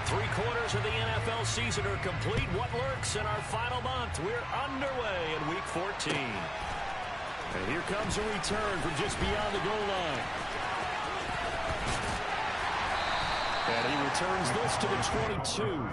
Three-quarters of the NFL season are complete. What lurks in our final month? We're underway in Week 14. And here comes a return from just beyond the goal line. And he returns this to the 22.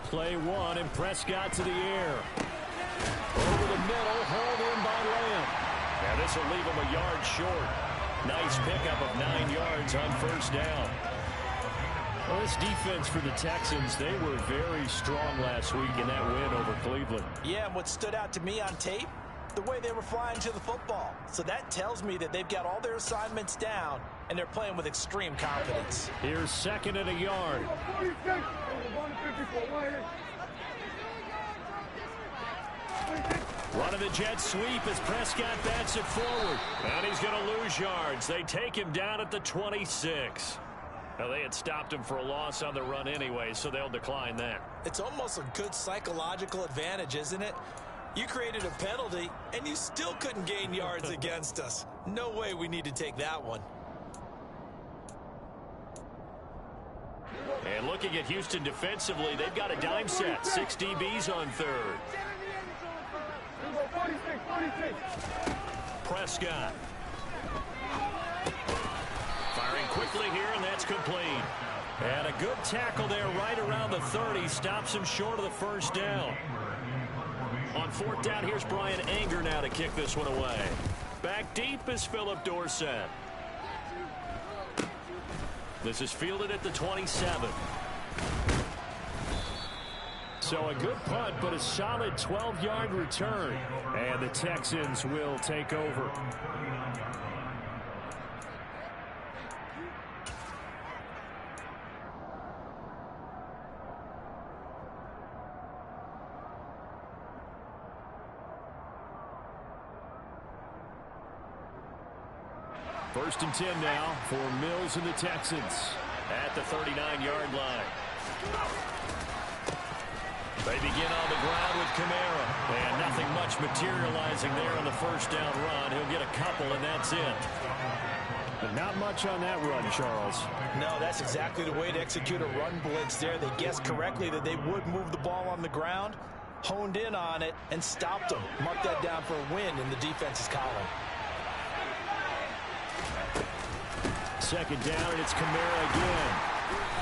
Play one, and Prescott to the air. Over the middle, hauled in by Lamb. And this will leave him a yard short. Nice pickup of 9 yards on first down. Well, this defense for the Texans, they were very strong last week in that win over Cleveland. Yeah, and what stood out to me on tape, the way they were flying to the football. So that tells me that they've got all their assignments down, and they're playing with extreme confidence. Here's second and a yard. Running the jet sweep as Prescott bats it forward. And he's going to lose yards. They take him down at the 26. Now, they had stopped him for a loss on the run anyway, so they'll decline that. It's almost a good psychological advantage, isn't it? You created a penalty, and you still couldn't gain yards against us. No way we need to take that one. And looking at Houston defensively, they've got a dime set. 6 DBs on third. Prescott. Firing quickly here, and that's complete. And a good tackle there right around the 30. Stops him short of the first down. On fourth down, here's Brian Anger now to kick this one away. Back deep is Philip Dorsett. This is fielded at the 27. So a good punt, but a solid 12-yard return. And the Texans will take over. First and 10 now for Mills and the Texans at the 39-yard line. They begin on the ground with Kamara. And nothing much materializing there on the first down run. He'll get a couple, and that's it. But not much on that run, Charles. No, that's exactly the way to execute a run blitz there. They guessed correctly that they would move the ball on the ground, honed in on it, and stopped them. Mark that down for a win in the defense's column. Second down, and it's Kamara again.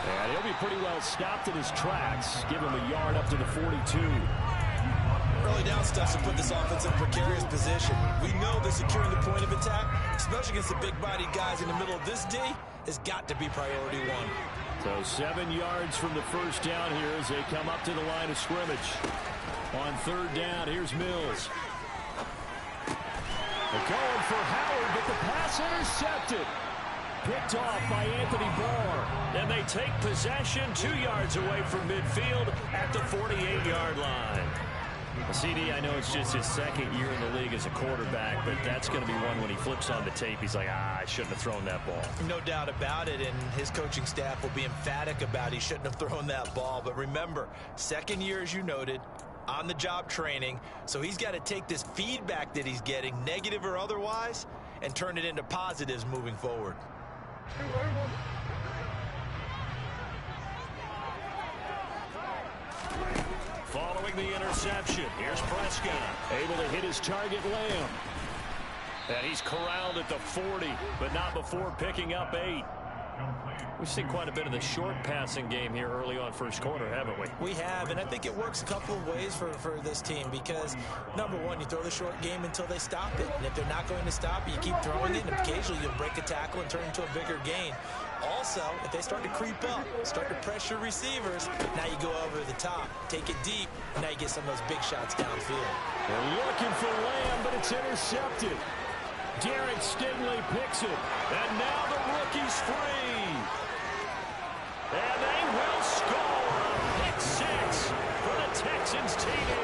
And he'll be pretty well stopped in his tracks. Give him a yard up to the 42. Early down stuff to put this offense in a precarious position. We know that securing the point of attack, especially against the big-bodied guys in the middle of this D, has got to be priority one. So 7 yards from the first down here as they come up to the line of scrimmage. On third down, here's Mills. They're going for Howard, but the pass intercepted. Picked off by Anthony Barr. And they take possession 2 yards away from midfield at the 48-yard line. CD, I know it's just his second year in the league as a quarterback, but that's going to be one when he flips on the tape. He's like, I shouldn't have thrown that ball. No doubt about it, and his coaching staff will be emphatic about he shouldn't have thrown that ball. But remember, second year, as you noted, on-the-job training, so he's got to take this feedback that he's getting, negative or otherwise, and turn it into positives moving forward. Following the interception, here's Prescott, able to hit his target, Lamb. And he's corralled at the 40, but not before picking up 8. We've seen quite a bit of the short passing game here early on first quarter, haven't we? We have, and I think it works a couple of ways for this team because, number one, you throw the short game until they stop it. And if they're not going to stop it, you keep throwing it, and occasionally you'll break a tackle and turn it into a bigger gain. Also, if they start to creep up, start to pressure receivers, now you go over the top, take it deep, and now you get some of those big shots downfield. They're looking for Lamb, but it's intercepted. Derek Stingley picks it, and now the rookie's free. And they will score a pick six for the Texans TD.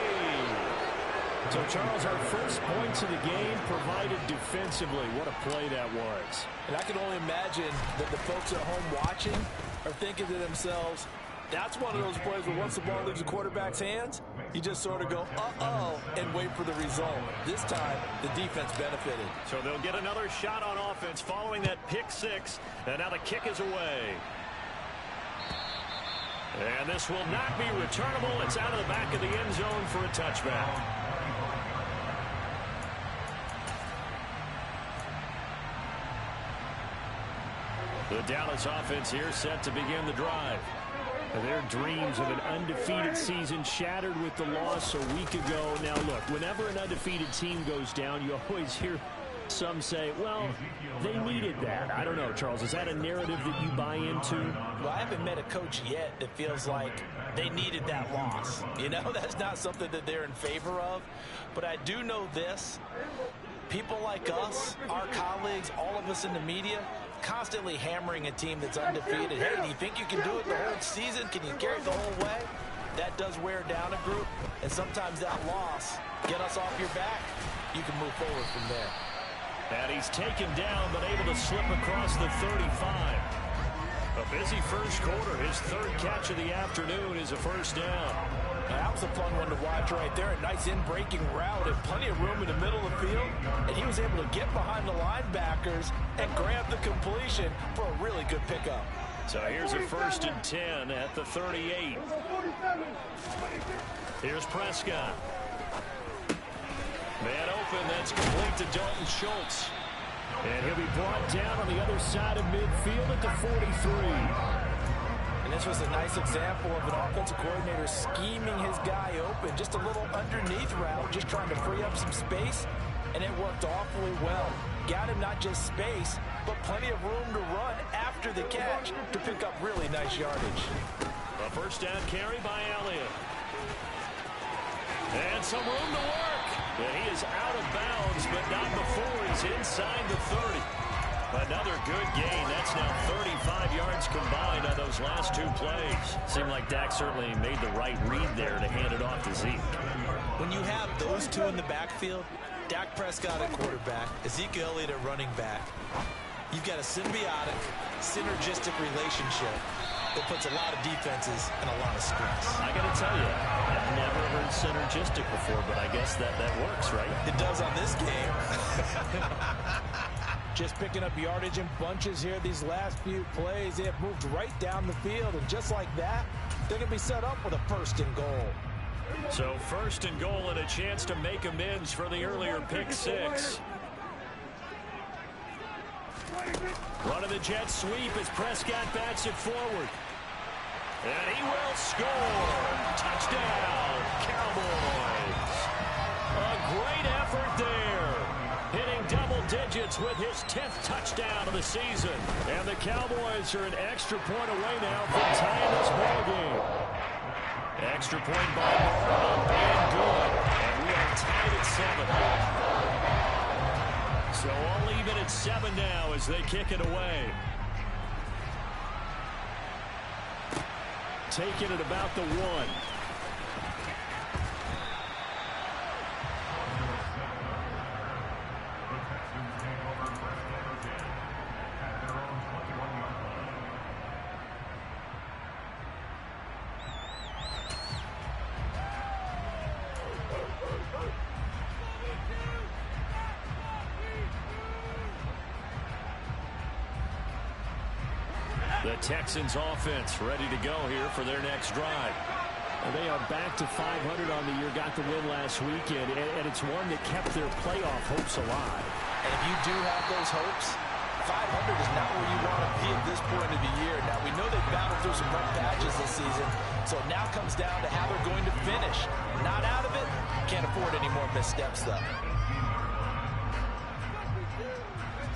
So, Charles, our first points of the game provided defensively. What a play that was. And I can only imagine that the folks at home watching are thinking to themselves, that's one of those plays where once the ball leaves the quarterback's hands, you just sort of go, uh-oh, and wait for the result. This time, the defense benefited. So they'll get another shot on offense following that pick six. And now the kick is away. And this will not be returnable. It's out of the back of the end zone for a touchback. The Dallas offense here set to begin the drive. Their dreams of an undefeated season shattered with the loss a week ago. Now, look, whenever an undefeated team goes down, you always hear some say, well, they needed that. I don't know, Charles. Is that a narrative that you buy into? Well, I haven't met a coach yet that feels like they needed that loss. You know, that's not something that they're in favor of. But I do know this. People like us, our colleagues, all of us in the media, constantly hammering a team that's undefeated. Hey, do you think you can do it the whole season? Can you carry it the whole way? That does wear down a group. And sometimes that loss, get us off your back, you can move forward from there. And he's taken down, but able to slip across the 35. A busy first quarter. His third catch of the afternoon is a first down. That was a fun one to watch right there. A nice in-breaking route and plenty of room in the middle of the field. And he was able to get behind the linebackers and grab the completion for a really good pickup. So here's a 1st and 10 at the 38. Here's Prescott. Man open, that's complete to Dalton Schultz. And he'll be brought down on the other side of midfield at the 43. And this was a nice example of an offensive coordinator scheming his guy open. Just a little underneath route, just trying to free up some space. And it worked awfully well. Got him not just space, but plenty of room to run after the catch to pick up really nice yardage. A first down carry by Elliott. And some room to work. And he is out of bounds, but not before he's inside the 30. Another good gain. That's now 35 yards combined on those last two plays. Seemed like Dak certainly made the right read there to hand it off to Zeke. When you have those two in the backfield, Dak Prescott at quarterback, Ezekiel Elliott at running back, you've got a symbiotic, synergistic relationship that puts a lot of defenses in a lot of stress. I got to tell you, I've never heard synergistic before, but I guess that works, right? It does on this game. Just picking up yardage in bunches here these last few plays. They have moved right down the field, and just like that, they're going to be set up with a 1st and goal. So 1st and goal and a chance to make amends for the earlier pick six. Running the jet sweep as Prescott bats it forward. And he will score. Touchdown, Cowboys. A great effort there. Hitting double digits with his 10th touchdown of the season. And the Cowboys are an extra point away now from tying this ball game. Extra point by up and good. And we are tied at 7. So all even at 7 now as they kick it away. Taking it about the 1. The Texans offense ready to go here for their next drive. And they are back to 500 on the year, got the win last weekend, and it's one that kept their playoff hopes alive. And if you do have those hopes, 500 is not where you want to be at this point of the year. Now, we know they've battled through some rough patches this season, so it now comes down to how they're going to finish. Not out of it. Can't afford any more missteps, though.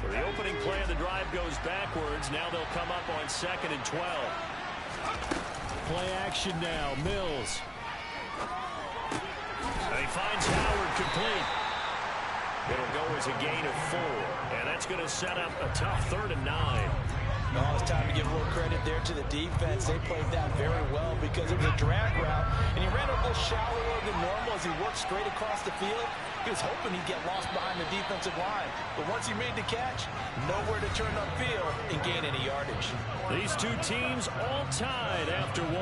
For the opening play of the drive goes backwards. Now they'll come up on 2nd and 12. Play action now. Mills. He finds Howard complete. It'll go as a gain of 4. And that's going to set up a tough 3rd and 9. Well, it's time to give a little credit there to the defense. They played that very well because it was a drag route, and he ran a little shallower than normal as he worked straight across the field. He was hoping he'd get lost behind the defensive line, but once he made the catch, nowhere to turn upfield and gain any yardage. These two teams all tied after 1.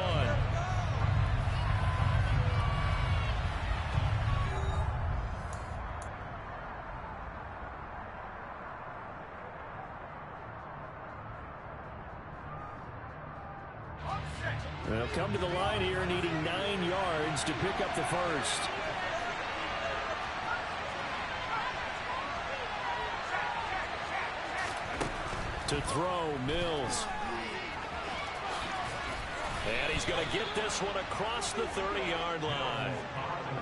They'll come to the line here needing 9 yards to pick up the first. To throw, Mills. And he's going to get this one across the 30-yard line.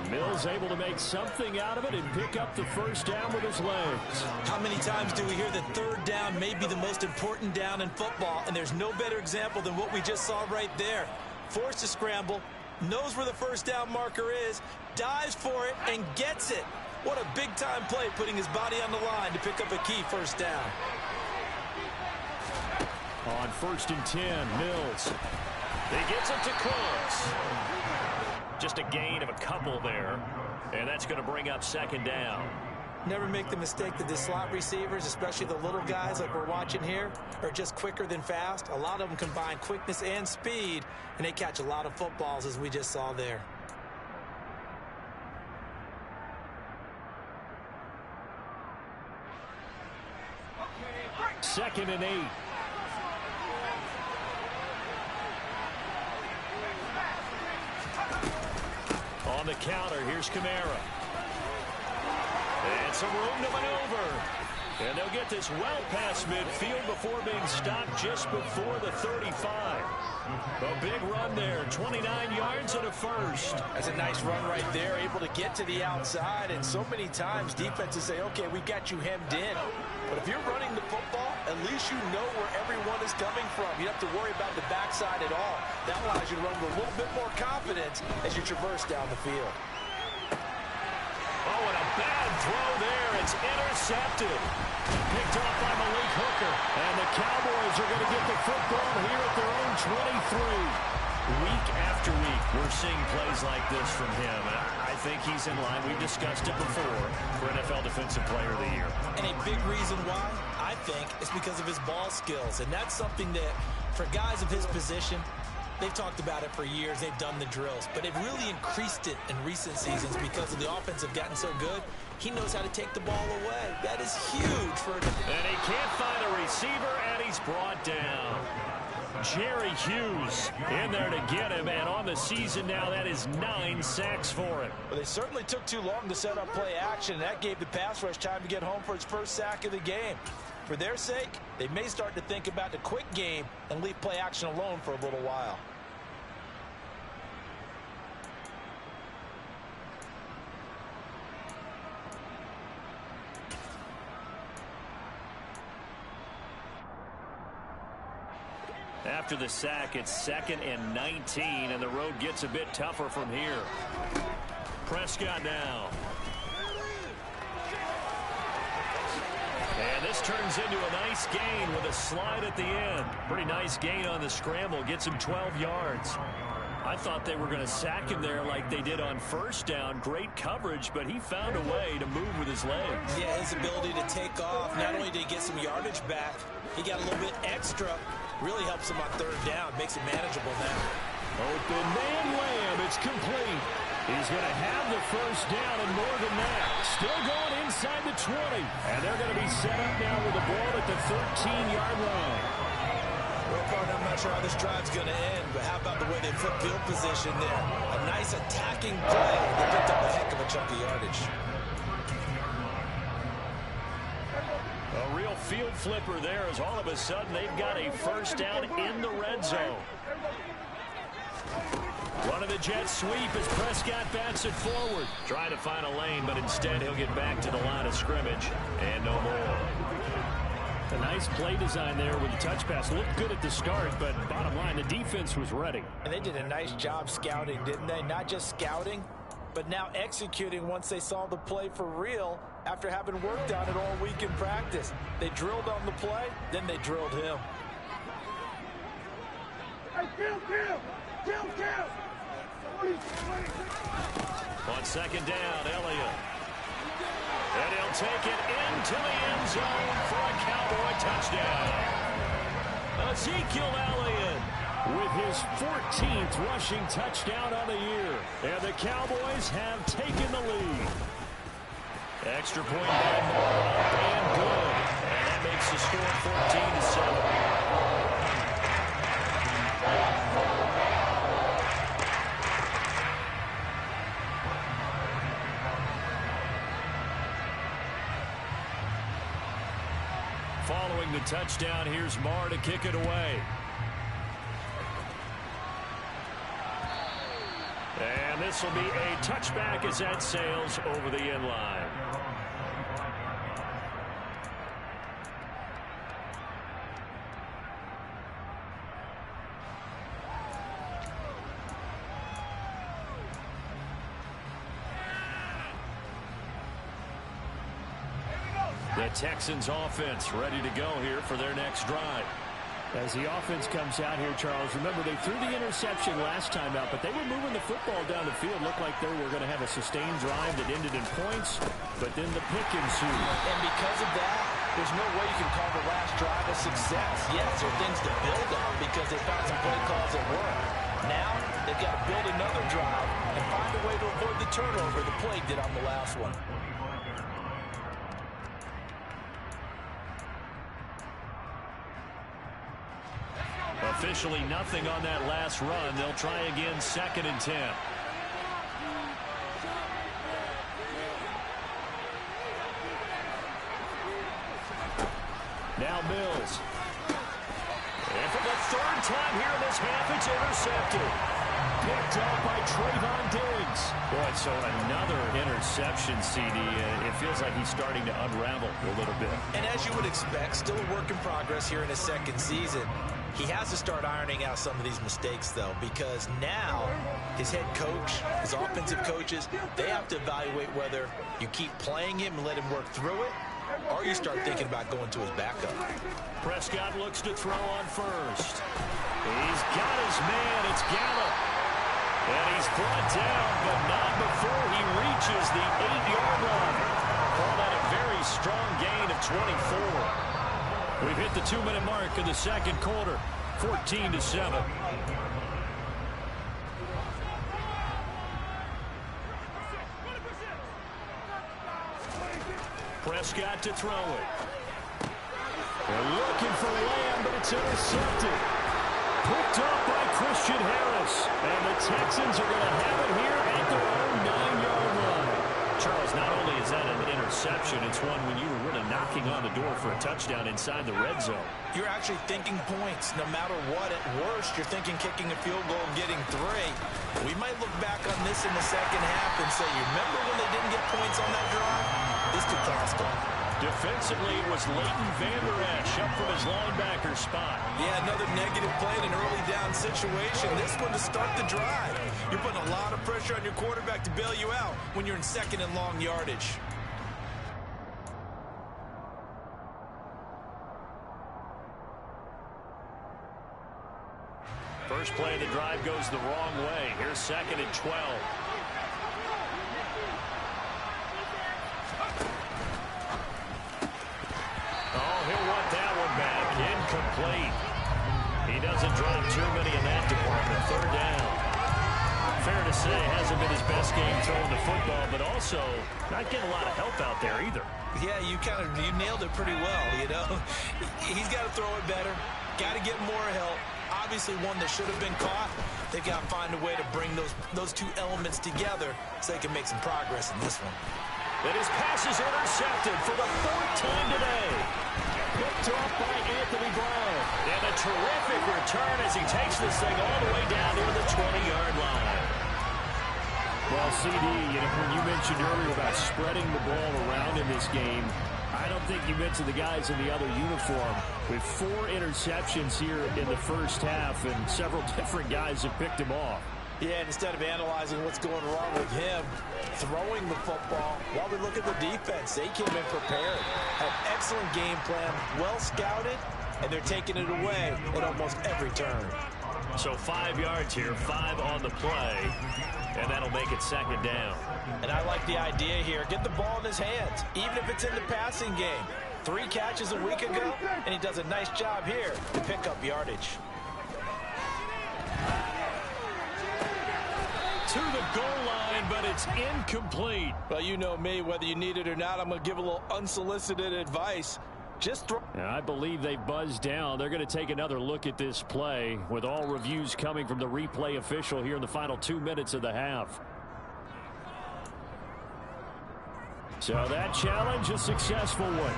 Mills able to make something out of it and pick up the first down with his legs. How many times do we hear that 3rd down may be the most important down in football, and there's no better example than what we just saw right there. Forced to scramble, knows where the first down marker is, dives for it, and gets it. What a big-time play, putting his body on the line to pick up a key first down. On 1st and 10, Mills. He gets it to close. Just a gain of a couple there, and that's going to bring up 2nd down. Never make the mistake that the slot receivers, especially the little guys like we're watching here, are just quicker than fast. A lot of them combine quickness and speed, and they catch a lot of footballs, as we just saw there. Second and 8. On the counter, here's Kamara. And some room to maneuver. And they'll get this well past midfield before being stopped just before the 35. A big run there, 29 yards and a first. That's a nice run right there, able to get to the outside. And so many times defenses say, okay, we got you hemmed in. But if you're running the football, at least you know where everyone is coming from. You don't have to worry about the backside at all. That allows you to run with a little bit more confidence as you traverse down the field. Oh, and a bad throw there. It's intercepted. Picked off by Malik Hooker. And the Cowboys are going to get the football here at their own 23. Week after week, we're seeing plays like this from him. I think he's in line. We've discussed it before for NFL Defensive Player of the Year. And a big reason why, I think, is because of his ball skills. And that's something that, for guys of his position, they've talked about it for years. They've done the drills. But they've really increased it in recent seasons because of the offense have gotten so good. He knows how to take the ball away. That is huge for a defense. And he can't find a receiver, and he's brought down. Jerry Hughes in there to get him, and on the season now, that is 9 sacks for him. Well, they certainly took too long to set up play action, and that gave the pass rush time to get home for its first sack of the game. For their sake, they may start to think about the quick game and leave play action alone for a little while. After the sack, it's 2nd and 19, and the road gets a bit tougher from here. Prescott now. And this turns into a nice gain with a slide at the end. Pretty nice gain on the scramble. Gets him 12 yards. I thought they were going to sack him there like they did on first down. Great coverage, but he found a way to move with his legs. Yeah, his ability to take off. Not only did he get some yardage back, he got a little bit extra. Really helps him on 3rd down. Makes it manageable now. Open man Lamb. It's complete. He's going to have the first down and more than that. Still going inside the 20. And they're going to be set up now with the ball at the 13-yard line. Real partner, I'm not sure how this drive's going to end, but how about the way they flip field position there? A nice attacking play. They picked up a heck of a chunk of yardage. A real field flipper there as all of a sudden they've got a first down in the red zone. One of the Jets sweep as Prescott bats it forward. Trying to find a lane, but instead he'll get back to the line of scrimmage. And no more. A nice play design there with the touch pass. Looked good at the start, but bottom line, the defense was ready. And they did a nice job scouting, didn't they? Not just scouting, but now executing once they saw the play for real after having worked on it all week in practice. They drilled on the play, then they drilled him. Hey, kill! On second down, Elliott. And he'll take it into the end zone for a Cowboy touchdown. Ezekiel Elliott with his 14th rushing touchdown on the year. And the Cowboys have taken the lead. Extra point by Moore, up and good. And that makes the score 14-7. Following the touchdown, here's Moore to kick it away. And this will be a touchback as that sails over the end line. The Texans offense ready to go here for their next drive. As the offense comes out here, Charles, remember they threw the interception last time out, but they were moving the football down the field. Looked like they were going to have a sustained drive that ended in points, but then the pick ensued. And because of that, there's no way you can call the last drive a success. Yes, there are things to build on because they found some play calls that work. Now, they've got to build another drive and find a way to avoid the turnover the play did on the last one. Officially nothing on that last run. They'll try again, 2nd and 10. Now Mills. And for the 3rd time here in this half, it's intercepted. Picked up by Trayvon Diggs. Boy, so another interception, CD. It feels like he's starting to unravel a little bit. And as you would expect, still a work in progress here in his 2nd season. He has to start ironing out some of these mistakes, though, because now his head coach, his offensive coaches, they have to evaluate whether you keep playing him and let him work through it, or you start thinking about going to his backup. Prescott looks to throw on first. He's got his man. It's Gallup. And he's brought down, but not before he reaches the 8-yard line. Call that a very strong gain of 24. We've hit the 2-minute mark in the 2nd quarter, 14-7. Prescott to throw it. They're looking for Lamb, but it's intercepted. Picked up by Christian Harris. And the Texans are going to have it here at their own 9-yard line. Charles, not only is that an interception, it's one when you were really knocking on the door for a touchdown inside the red zone. You're actually thinking points. No matter what, at worst, you're thinking kicking a field goal and getting 3. We might look back on this in the 2nd half and say, you remember when they didn't get points on that drive? This could cost them. Defensively, it was Leighton Vander Esch up from his linebacker spot. Yeah, another negative play in an early down situation. This one to start the drive. You're putting a lot of pressure on your quarterback to bail you out when you're in 2nd and long yardage. First play of the drive goes the wrong way. Here's 2nd and 12. Oh, he'll want that one back. Incomplete. He doesn't drop too many in that department. 3rd down. Fair to say, hasn't been his best game throwing the football, but also not getting a lot of help out there either. Yeah, you nailed it pretty well, you know. He's got to throw it better. Got to get more help. Obviously one that should have been caught. They've got to find a way to bring those 2 elements together so they can make some progress in this one. And his pass is intercepted for the 4th time today. Picked off by Anthony Brown. And a terrific return as he takes this thing all the way down near the 20-yard line. Well, CD, when you mentioned earlier about spreading the ball around in this game, I don't think you mentioned the guys in the other uniform. With 4 interceptions here in the first half, and several different guys have picked him off. Yeah, and instead of analyzing what's going wrong with him throwing the football, while we look at the defense, they came in prepared. Had excellent game plan, well scouted, and they're taking it away at almost every turn. So 5 yards here, 5 on the play, and that'll make it 2nd down. And I like the idea here. Get the ball in his hands, even if it's in the passing game. 3 catches a week ago, and he does a nice job here to pick up yardage. To the goal line, but it's incomplete. Well, you know me, whether you need it or not, I'm going to give a little unsolicited advice. Just throw. I believe they buzzed down. They're going to take another look at this play, with all reviews coming from the replay official here in the final 2 minutes of the half. So that challenge, a successful one.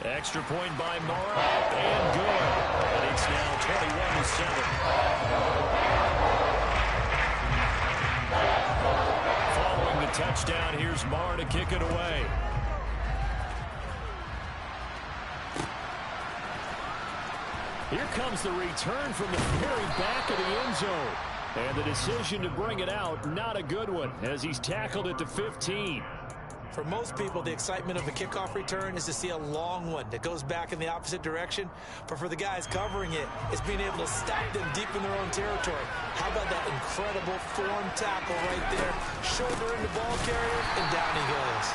Extra point by Mora, and good. And it's now 21-7. Following the touchdown, here's Mara to kick it away. Here comes the return from the very back of the end zone. And the decision to bring it out, not a good one, as he's tackled at the 15. For most people, the excitement of a kickoff return is to see a long one that goes back in the opposite direction. But for the guys covering it, it's being able to stop them deep in their own territory. How about that incredible form tackle right there? Shoulder in the ball carrier, and down he goes.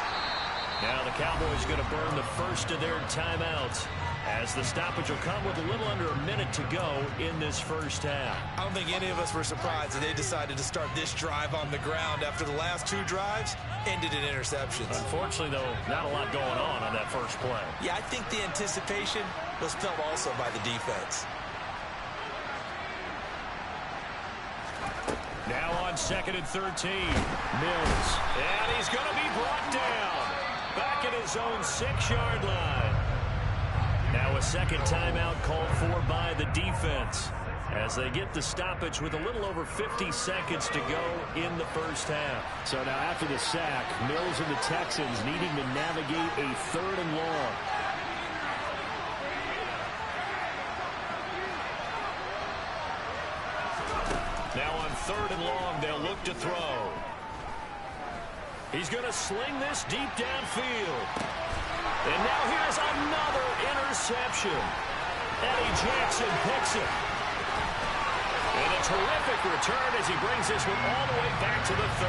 Now the Cowboys going to burn the first of their timeouts, as the stoppage will come with a little under a minute to go in this first half. I don't think any of us were surprised that they decided to start this drive on the ground after the last 2 drives ended in interceptions. Unfortunately, though, not a lot going on that first play. Yeah, I think the anticipation was felt also by the defense. Now on 2nd and 13, Mills. And he's going to be brought down back at his own 6-yard line. Now a second timeout called for by the defense, as they get the stoppage with a little over 50 seconds to go in the first half. So now after the sack, Mills and the Texans needing to navigate a 3rd and long. Now on 3rd and long, they'll look to throw. He's going to sling this deep downfield. And now here's another interception. Eddie Jackson picks it. And a terrific return as he brings this one all the way back to the 30.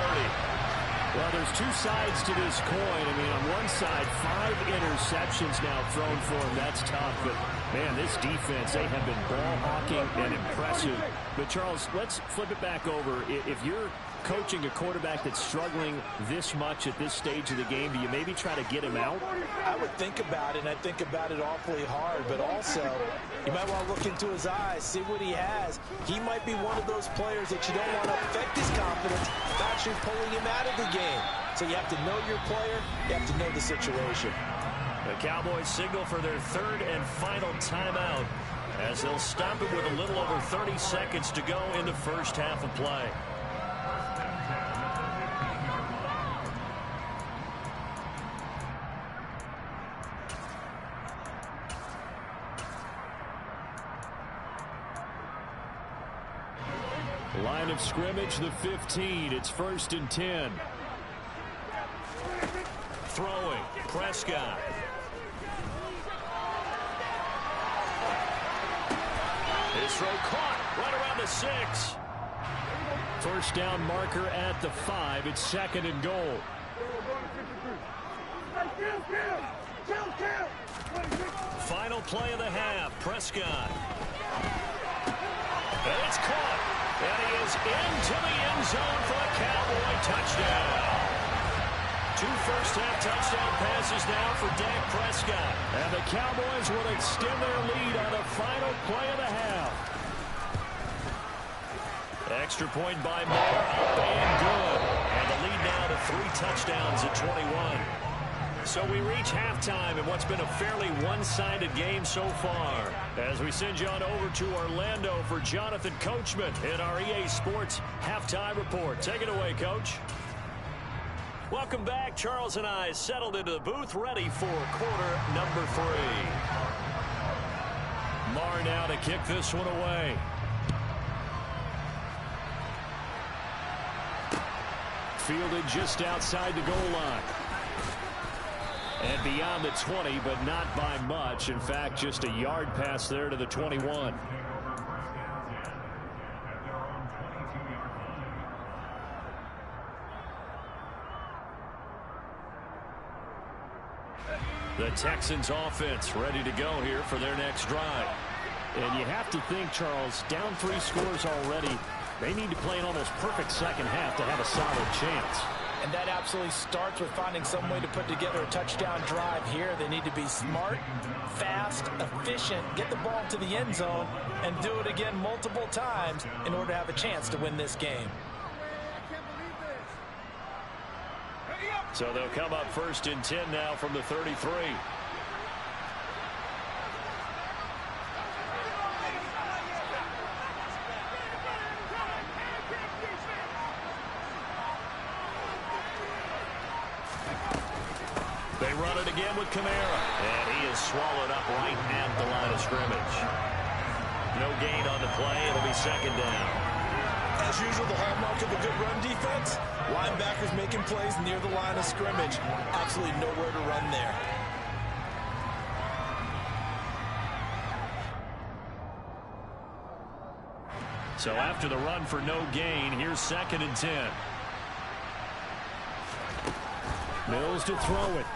Well, there's 2 sides to this coin. I mean, on one side, 5 interceptions now thrown for him. That's tough. But, man, this defense, they have been ball hawking and impressive. But, Charles, let's flip it back over. If you're coaching a quarterback that's struggling this much at this stage of the game, do you maybe try to get him out? I would think about it, and I think about it awfully hard, but also you might want to look into his eyes, see what he has. He might be one of those players that you don't want to affect his confidence by actually pulling him out of the game. So you have to know your player, you have to know the situation. The Cowboys signal for their 3rd and final timeout, as they'll stop it with a little over 30 seconds to go in the first half of play. Line of scrimmage, the 15. It's 1st and 10. Throwing, Prescott. His throw caught right around the 6. First down marker at the 5. It's 2nd and goal. Final play of the half, Prescott. And it's caught. And he is into the end zone for a Cowboy touchdown. 2 first-half touchdown passes now for Dak Prescott. And the Cowboys will extend their lead on the final play of the half. Extra point by Moore, up and good. And the lead now to 3 touchdowns at 21. So we reach halftime in what's been a fairly one-sided game so far. As we send you on over to Orlando for Jonathan Coachman in our EA Sports Halftime Report. Take it away, Coach. Welcome back. Charles and I settled into the booth, ready for quarter number 3. Marr now to kick this one away. Fielded just outside the goal line. And beyond the 20, but not by much. In fact, just a yard pass there to the 21. The Texans offense ready to go here for their next drive. And you have to think, Charles, down 3 scores already. They need to play an almost perfect second half to have a solid chance. And that absolutely starts with finding some way to put together a touchdown drive here. They need to be smart, fast, efficient, get the ball to the end zone, and do it again multiple times in order to have a chance to win this game. So they'll come up 1st and 10 now from the 33. They run it again with Kamara. And he is swallowed up right at the line of scrimmage. No gain on the play. It'll be 2nd down. As usual, the hallmark of a good run defense, linebackers making plays near the line of scrimmage. Absolutely nowhere to run there. So after the run for no gain, here's 2nd and 10. Mills to throw it.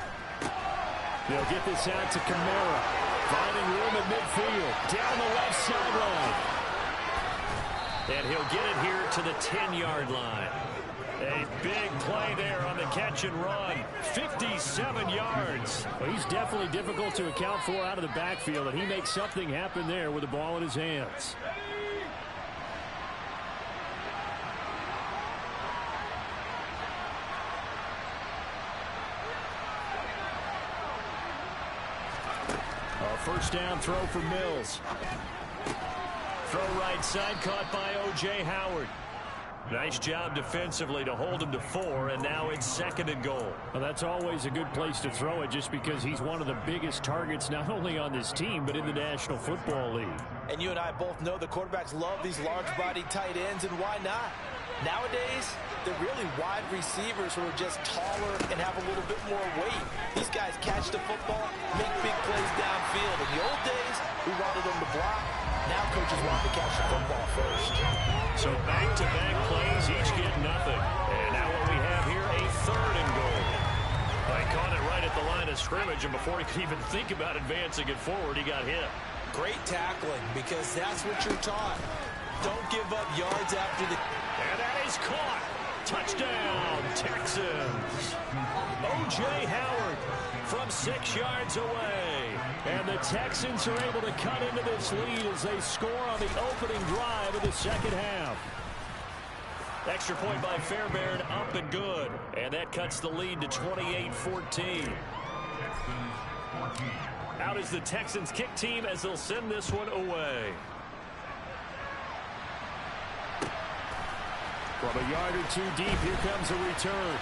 They'll get this out to Kamara. Finding room at midfield. Down the left sideline. And he'll get it here to the 10-yard line. A big play there on the catch and run. 57 yards. Well, he's definitely difficult to account for out of the backfield, and he makes something happen there with the ball in his hands. First down throw for Mills. Throw right side, caught by O.J. Howard. Nice job defensively to hold him to 4, and now it's 2nd and goal. Well, that's always a good place to throw it just because he's one of the biggest targets not only on this team but in the National Football League. And you and I both know the quarterbacks love these large-bodied tight ends, and why not? Nowadays, they're really wide receivers who are just taller and have a little bit more weight. These guys catch the football, make big plays downfield. In the old days, we wanted them to block. Now coaches want to catch the football first. So back-to-back plays, each get nothing. And now what we have here, a 3rd and goal. They caught it right at the line of scrimmage, and before he could even think about advancing it forward, he got hit. Great tackling, because that's what you're taught. Don't give up yards after the... And that is caught. Touchdown, Texans. O.J. Howard from 6 yards away. And the Texans are able to cut into this lead as they score on the opening drive of the second half. Extra point by Fairbairn, up and good. And that cuts the lead to 28-14. Out is the Texans kick team as they'll send this one away. From a yard or 2 deep, here comes a return.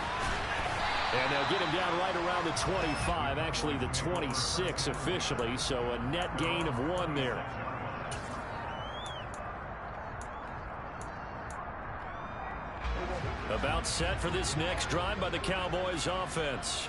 And they'll get him down right around the 25, actually the 26 officially, so a net gain of 1 there. About set for this next drive by the Cowboys offense.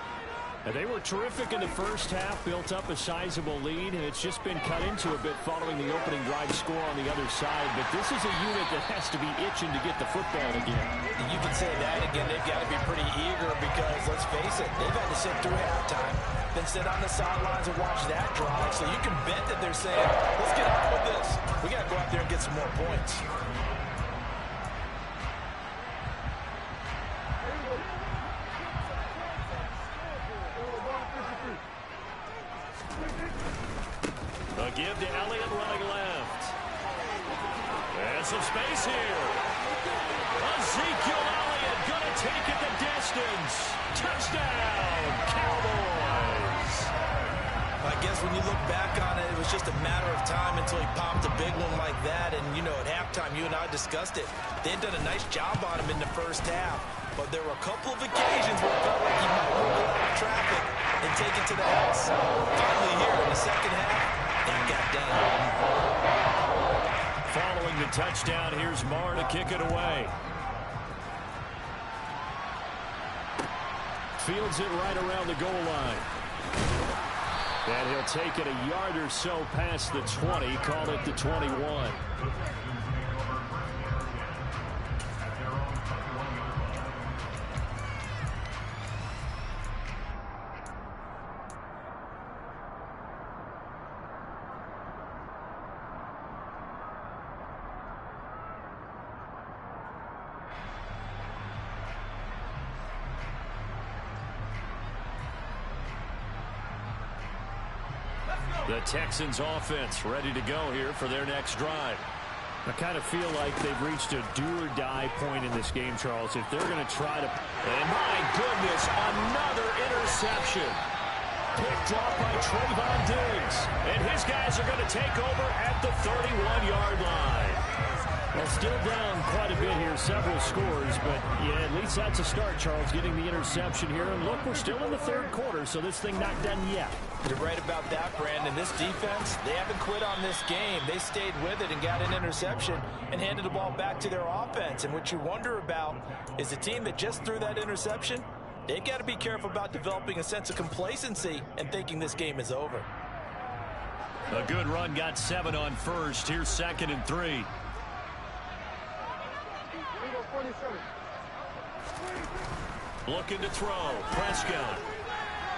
And they were terrific in the first half, built up a sizable lead, and it's just been cut into a bit following the opening drive score on the other side. But this is a unit that has to be itching to get the football again. You can say that again. They've got to be pretty eager because, let's face it, they've had to sit through halftime, then sit on the sidelines and watch that drive. So you can bet that they're saying, let's get on with this. We got to go out there and get some more points. A give to Elliott running left. And some space here. Ezekiel Elliott going to take it the distance. Touchdown, Cowboys. I guess when you look back on it, it was just a matter of time until he popped a big one like that. And, you know, at halftime, you and I discussed it. They had done a nice job on him in the first half. But there were a couple of occasions where it felt like he might roll out of traffic and take it to the house. Finally here in the second half, that got done. Following the touchdown, here's Marr to kick it away. Fields it right around the goal line. And he'll take it a yard or so past the 20, call it the 21. The Texans offense ready to go here for their next drive. I kind of feel like they've reached a do-or-die point in this game, Charles. If they're going to try to... And my goodness, another interception. Picked off by Trayvon Diggs. And his guys are going to take over at the 31-yard line. Well, still down quite a bit here, several scores, but yeah, at least that's a start, Charles, getting the interception here. And look, we're still in the third quarter, so this thing not done yet. You're right about that, Brandon. This defense, they haven't quit on this game. They stayed with it and got an interception and handed the ball back to their offense. And what you wonder about is the team that just threw that interception, they've got to be careful about developing a sense of complacency and thinking this game is over. A good run, got 7 on first. Here's 2nd and 3. Looking to throw. Prescott.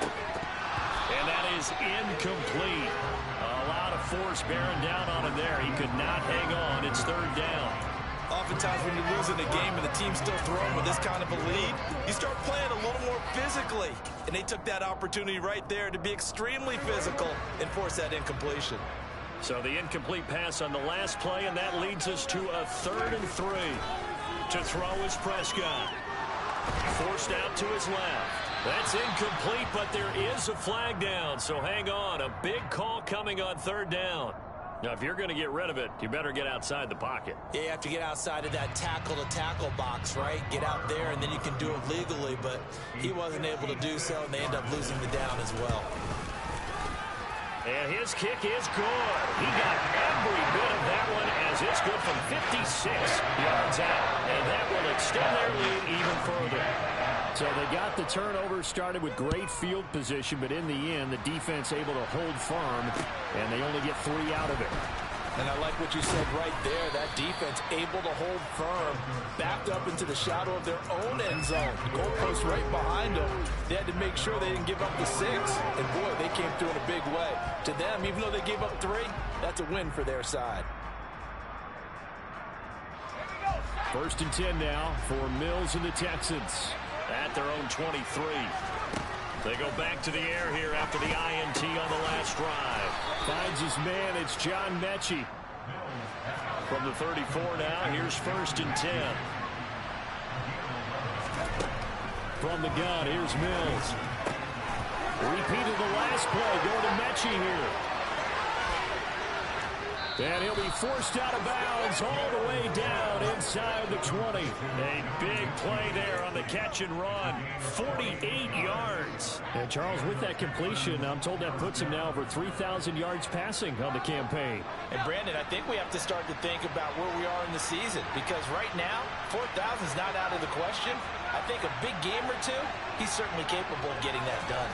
And that is incomplete. A lot of force bearing down on him there. He could not hang on. It's 3rd down. Oftentimes when you're losing a game and the team's still throwing with this kind of a lead, you start playing a little more physically. And they took that opportunity right there to be extremely physical and force that incompletion. So the incomplete pass on the last play, and that leads us to a 3rd and 3. To throw is Prescott. Forced out to his left. That's incomplete, but there is a flag down, so hang on. A big call coming on 3rd down. Now, if you're going to get rid of it, you better get outside the pocket. Yeah, you have to get outside of that tackle-to-tackle box, right? Get out there, and then you can do it legally, but he wasn't able to do so, and they end up losing the down as well. And his kick is good. He got every bit of that one as it's good from 56 yards out. And that will extend their lead even further. So they got the turnover started with great field position, but in the end, the defense able to hold firm, and they only get 3 out of it. And I like what you said right there. That defense able to hold firm, backed up into the shadow of their own end zone. Goalpost right behind them. They had to make sure they didn't give up the 6. And boy, they came through in a big way. To them, even though they gave up 3, that's a win for their side. 1st and 10 now for Mills and the Texans at their own 23. They go back to the air here after the INT on the last drive. Finds his man. It's John Mechie. From the 34 now, here's 1st and 10. From the gun, here's Mills. Repeated the last play. Going to Mechie here. And he'll be forced out of bounds all the way down inside the 20. A big play there on the catch and run. 48 yards. And Charles, with that completion, I'm told that puts him now over 3,000 yards passing on the campaign. And Brandon, I think we have to start to think about where we are in the season, because right now, 4,000 is not out of the question. I think a big game or two, he's certainly capable of getting that done.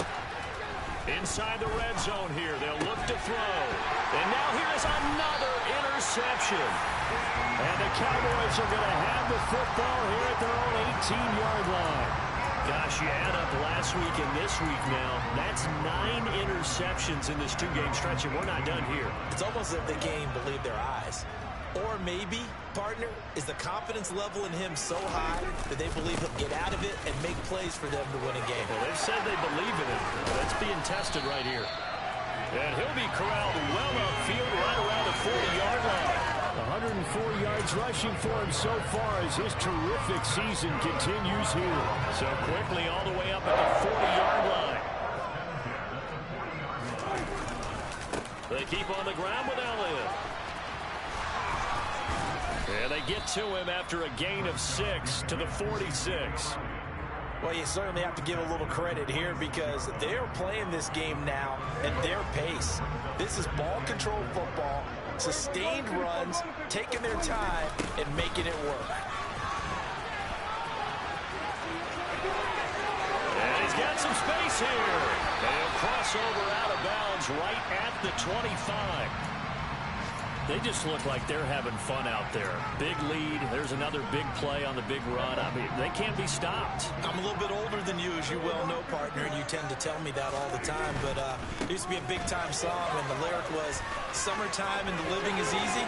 Inside the red zone here, they'll look to throw. And now here is another interception. And the Cowboys are going to have the football here at their own 18-yard line. Gosh, you add up last week and this week now. That's 9 interceptions in this 2-game stretch, and we're not done here. It's almost as if they can't even believe their eyes. Or maybe, partner, is the confidence level in him so high that they believe he'll get out of it and make plays for them to win a game. Well, they've said they believe in him. That's being tested right here. And he'll be corralled well upfield right around the 40-yard line. 24 yards rushing for him so far as his terrific season continues here. So quickly all the way up at the 40-yard line. They keep on the ground with Elliott. And they get to him after a gain of 6 to the 46. Well, you certainly have to give a little credit here because they're playing this game now at their pace. This is ball control football, sustained runs, taking their time and making it work. And he's got some space here. And he'll cross over out of bounds right at the 25. They just look like they're having fun out there. Big lead. There's another big play on the big run. I mean, they can't be stopped. I'm a little bit older than you, as you well know, partner, and you tend to tell me that all the time. But there used to be a big-time song, and the lyric was, "Summertime and the living is easy."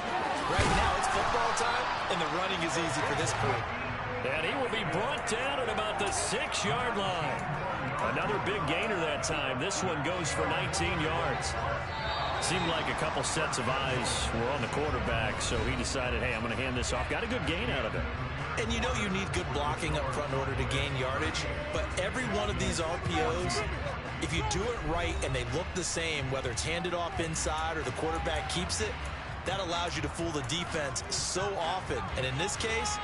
Right now, it's football time, and the running is easy for this crew. And he will be brought down at about the 6-yard line. Another big gainer that time. This one goes for 19 yards. Seemed like a couple sets of eyes were on the quarterback, so he decided, hey, I'm going to hand this off. Got a good gain out of it. And you know you need good blocking up front in order to gain yardage, but every one of these RPOs, if you do it right and they look the same, whether it's handed off inside or the quarterback keeps it, that allows you to fool the defense so often. And in this case,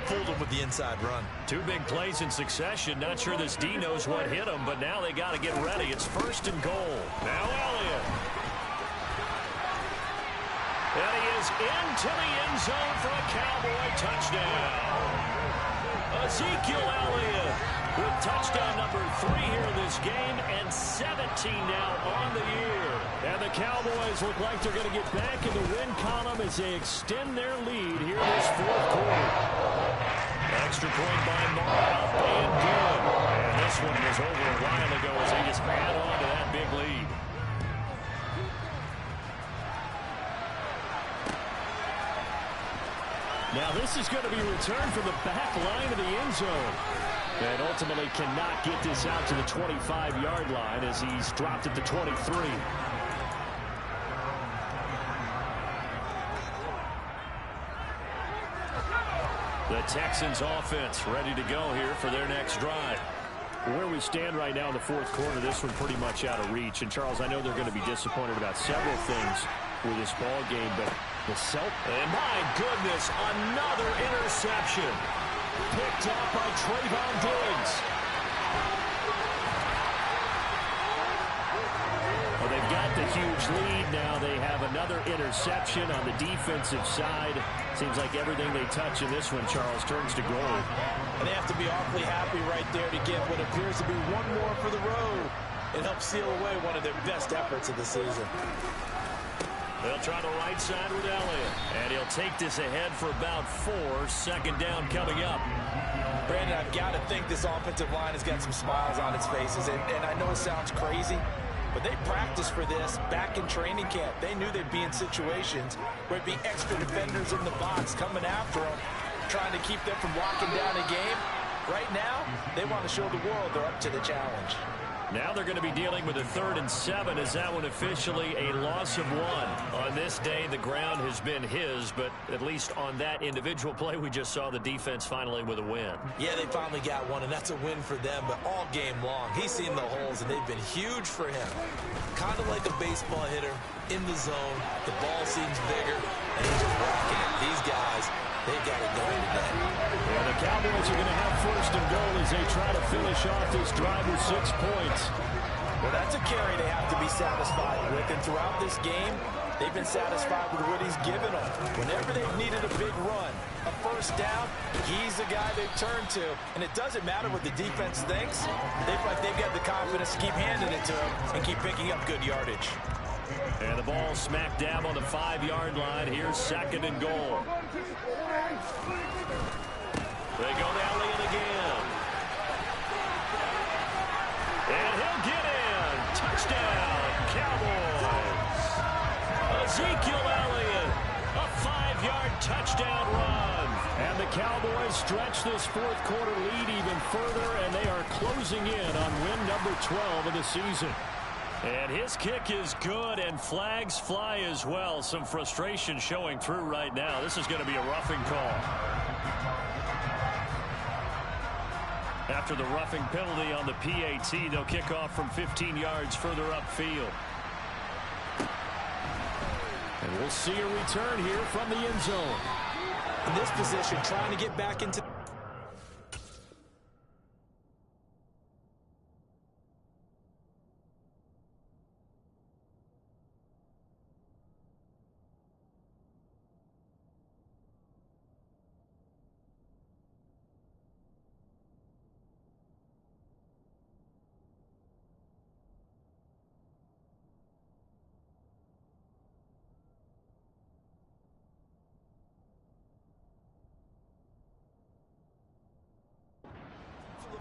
fooled them with the inside run. 2 big plays in succession. Not sure this D knows what hit him, but now they got to get ready. It's 1st and goal. Now Elliott. And he is into the end zone for a Cowboy touchdown. Ezekiel Elliott with touchdown number 3 here in this game and 17 now on the year. And the Cowboys look like they're going to get back in the win column as they extend their lead here in this 4th quarter. Extra point by Marr, and good. And this one was over a while ago as they just add on to that big lead. Now this is going to be returned from the back line of the end zone. And ultimately cannot get this out to the 25-yard line as he's dropped at the 23. The Texans offense ready to go here for their next drive. Where we stand right now in the 4th quarter, this one pretty much out of reach. And Charles, I know they're going to be disappointed about several things with this ball game, but and my goodness, another interception. Picked up by Trayvon Diggs. Well, they've got the huge lead now. They have another interception on the defensive side. Seems like everything they touch in this one, Charles, turns to gold. And they have to be awfully happy right there to get what appears to be one more for the road and help seal away one of their best efforts of the season. They'll try the right side with Elliott. And he'll take this ahead for about 4. 2nd down coming up. Brandon, I've got to think this offensive line has got some smiles on its faces. And I know it sounds crazy, but they practiced for this back in training camp. They knew they'd be in situations where it'd be extra defenders in the box coming after them, trying to keep them from locking down a game. Right now, they want to show the world they're up to the challenge. Now they're going to be dealing with a 3rd and 7. Is that one officially a loss of 1? On this day, the ground has been his, but at least on that individual play, we just saw the defense finally with a win. Yeah, they finally got one, and that's a win for them, but all game long, he's seen the holes, and they've been huge for him. Kind of like a baseball hitter in the zone. The ball seems bigger, and he's just rocking it. These guys, they've got it going today. And the Cowboys are going to have 1st and goal as they try to finish off this drive with 6 points. Well, that's a carry they have to be satisfied with. And throughout this game, they've been satisfied with what he's given them. Whenever they've needed a big run, a 1st down, he's the guy they've turned to. And it doesn't matter what the defense thinks. They feel like they've got the confidence to keep handing it to him and keep picking up good yardage. And the ball smack dab on the 5-yard line. Here's 2nd and goal. They go to Elliott again. And he'll get in. Touchdown, Cowboys. Ezekiel Elliott, a 5-yard touchdown run. And the Cowboys stretch this 4th quarter lead even further, and they are closing in on win number 12 of the season. And his kick is good, and flags fly as well. Some frustration showing through right now. This is going to be a roughing call. After the roughing penalty on the PAT, they'll kick off from 15 yards further upfield. And we'll see a return here from the end zone. In this position, trying to get back into...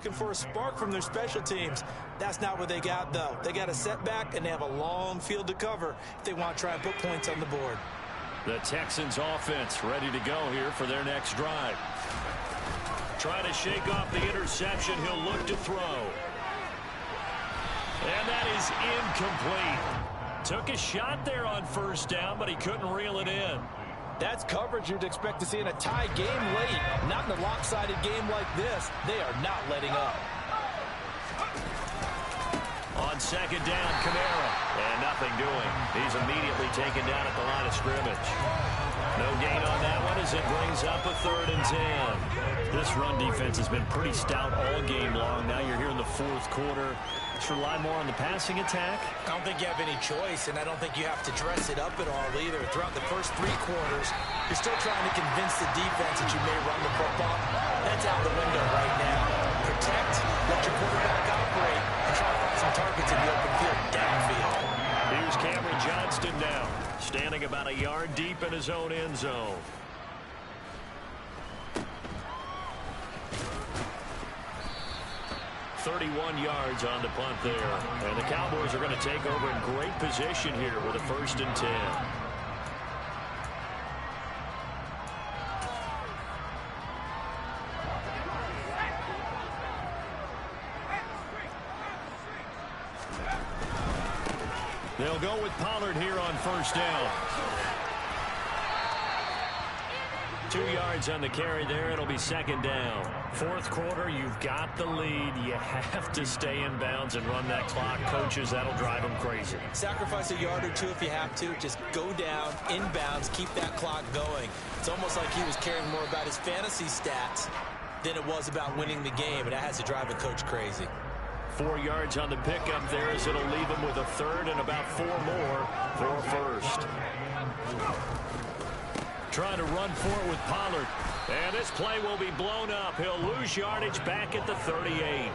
Looking for a spark from their special teams. That's not what they got, though. They got a setback, and they have a long field to cover if they want to try and put points on the board. The Texans offense ready to go here for their next drive. Trying to shake off the interception. He'll look to throw. And that is incomplete. Took a shot there on first down, but he couldn't reel it in. That's coverage you'd expect to see in a tie game late. Not in a lopsided game like this. They are not letting up. On second down, Kamara. And nothing doing. He's immediately taken down at the line of scrimmage. No gain on that one as it brings up a 3rd and 10. This run defense has been pretty stout all game long. Now you're here in the 4th quarter. Let's rely more on the passing attack. I don't think you have any choice, and I don't think you have to dress it up at all either. Throughout the first 3 quarters, you're still trying to convince the defense that you may run the football. That's out the window right now. Protect, let your quarterback operate, and try to find some targets in the open field downfield. Here's Cameron Johnston now, standing about a yard deep in his own end zone. .31 yards on the punt there. And the Cowboys are going to take over in great position here with a 1st and 10. They'll go with Pollard here on 1st down. 2 yards on the carry there. It'll be 2nd down. 4th quarter, you've got the lead. You have to stay in bounds and run that clock. Coaches, that'll drive them crazy. Sacrifice a yard or 2 if you have to. Just go down, in bounds, keep that clock going. It's almost like he was caring more about his fantasy stats than it was about winning the game, and that has to drive a coach crazy. 4 yards on the pickup there as it'll leave him with a 3rd and about 4 more for 1st. Trying to run for it with Pollard. And this play will be blown up. He'll lose yardage back at the 38.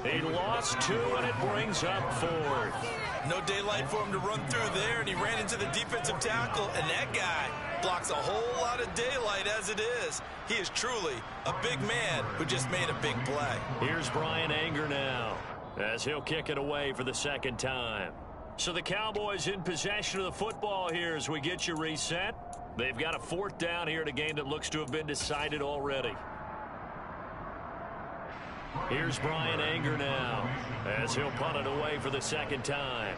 He lost 2, and it brings up 4th. No daylight for him to run through there, and he ran into the defensive tackle, and that guy blocks a whole lot of daylight as it is. He is truly a big man who just made a big play. Here's Brian Anger now as he'll kick it away for the 2nd time. So the Cowboys in possession of the football here as we get you reset. They've got a 4th down here in a game that looks to have been decided already. Here's Brian Anger now as he'll punt it away for the 2nd time.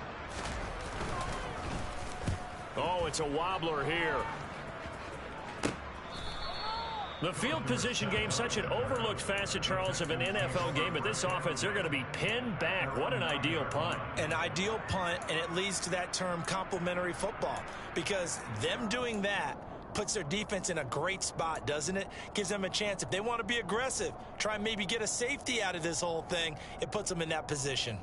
Oh, it's a wobbler here. The field position game, such an overlooked facet, Charles, of an NFL game. But this offense, they're going to be pinned back. What an ideal punt. An ideal punt, and it leads to that term complementary football. Because them doing that puts their defense in a great spot, doesn't it? Gives them a chance. If they want to be aggressive, try and maybe get a safety out of this whole thing, it puts them in that position.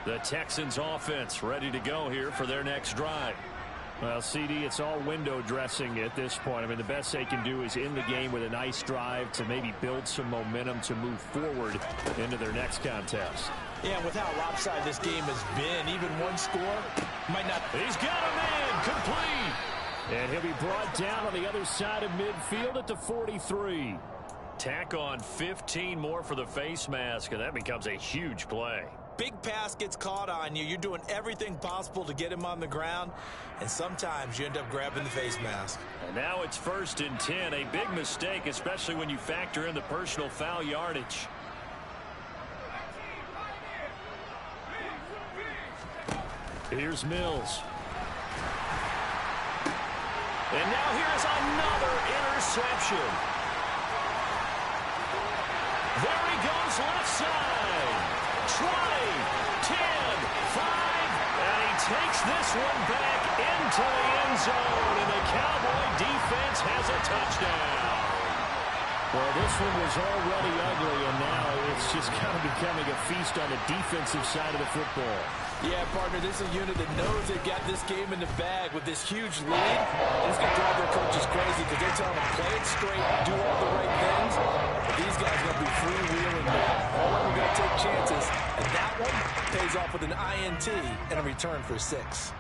The Texans offense ready to go here for their next drive. Well, CD, it's all window dressing at this point. I mean, the best they can do is in the game with a nice drive to maybe build some momentum to move forward into their next contest. Yeah, and with how lopsided this game has been, even one score might not... He's got a man, complete. And he'll be brought down on the other side of midfield at the 43. Tack on 15 more for the face mask, and that becomes a huge play. Big pass gets caught on you. You're doing everything possible to get him on the ground, and sometimes you end up grabbing the face mask. And now it's 1st and 10, a big mistake, especially when you factor in the personal foul yardage. Here's Mills. And now here's another interception. There he goes left side. 20, 10, 5, and he takes this one back into the end zone, and the Cowboy defense has a touchdown. Well, this one was already ugly, and now it's just kind of becoming a feast on the defensive side of the football. Yeah, partner, this is a unit that knows they've got this game in the bag with this huge lead. It's going to drive their coaches crazy because they're telling them play it straight, do all the right things. But these guys are going to be freewheeling now. All of them are going to take chances, and that one pays off with an INT and a return for 6.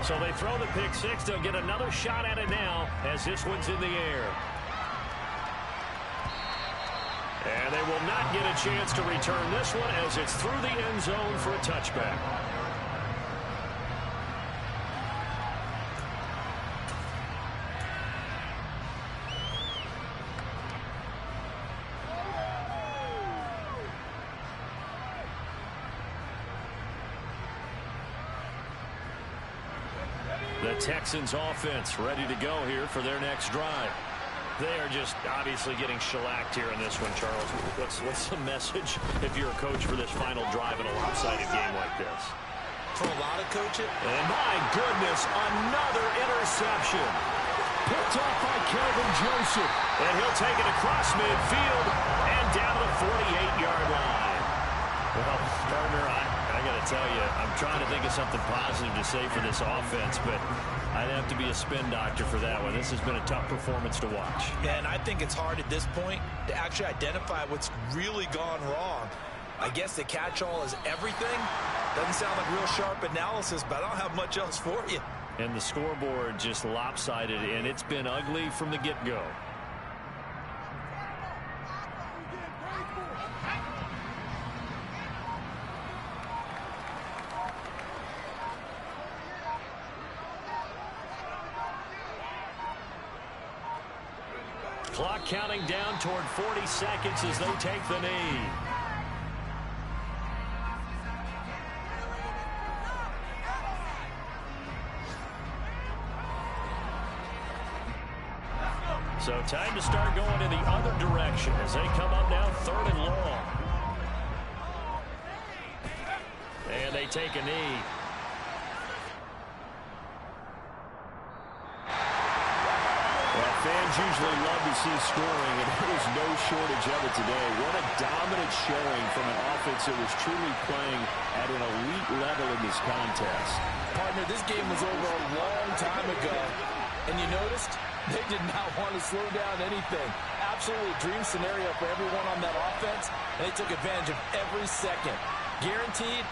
So they throw the pick six. They'll get another shot at it now as this one's in the air. And they will not get a chance to return this one as it's through the end zone for a touchback. The Texans offense ready to go here for their next drive. They are just obviously getting shellacked here in this one, Charles. What's the message if you're a coach for this final drive in a lopsided game like this? For a lot of coaches. And my goodness, another interception. Picked off by Kelvin Joseph. And he'll take it across midfield and down to the 48-yard line. Well, partner, I got to tell you, I'm trying to think of something positive to say for this offense, but I'd have to be a spin doctor for that one. This has been a tough performance to watch. Yeah, and I think it's hard at this point to actually identify what's really gone wrong. I guess the catch-all is everything. Doesn't sound like real sharp analysis, but I don't have much else for you. And the scoreboard just lopsided, and it's been ugly from the get-go. Clock counting down toward 40 seconds as they take the knee. So time to start going in the other direction as they come up now 3rd and long. And they take a knee. Fans usually love to see scoring, and there was no shortage of it today. What a dominant showing from an offense that was truly playing at an elite level in this contest. Partner, this game was over a long time ago, and you noticed they did not want to slow down anything. Absolutely a dream scenario for everyone on that offense, and they took advantage of every second. Guaranteed